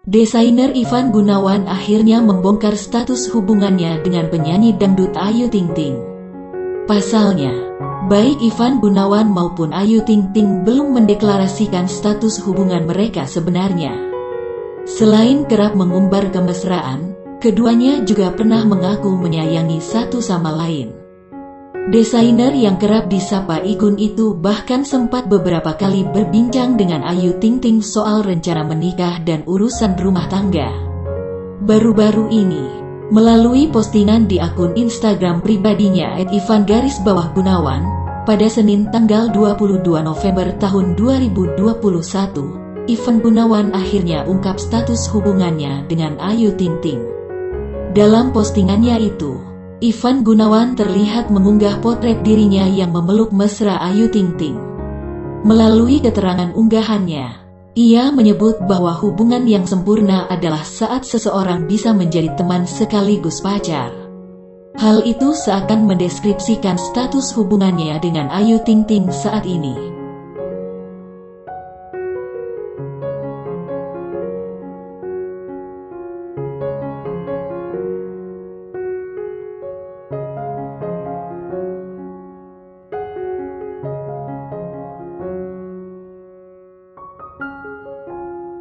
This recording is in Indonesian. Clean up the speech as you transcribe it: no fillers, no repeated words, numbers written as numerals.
Desainer Ivan Gunawan akhirnya membongkar status hubungannya dengan penyanyi dangdut Ayu Ting Ting. Pasalnya, baik Ivan Gunawan maupun Ayu Ting Ting belum mendeklarasikan status hubungan mereka sebenarnya. Selain kerap mengumbar kemesraan, keduanya juga pernah mengaku menyayangi satu sama lain. Desainer yang kerap disapa Igun itu bahkan sempat beberapa kali berbincang dengan Ayu Ting Ting soal rencana menikah dan urusan rumah tangga. Baru-baru ini, melalui postingan di akun Instagram pribadinya @ivan_gunawan, pada Senin tanggal 22 November tahun 2021, Ivan Gunawan akhirnya ungkap status hubungannya dengan Ayu Ting Ting. Dalam postingannya itu, Ivan Gunawan terlihat mengunggah potret dirinya yang memeluk mesra Ayu Ting Ting. Melalui keterangan unggahannya, ia menyebut bahwa hubungan yang sempurna adalah saat seseorang bisa menjadi teman sekaligus pacar. Hal itu seakan mendeskripsikan status hubungannya dengan Ayu Ting Ting saat ini.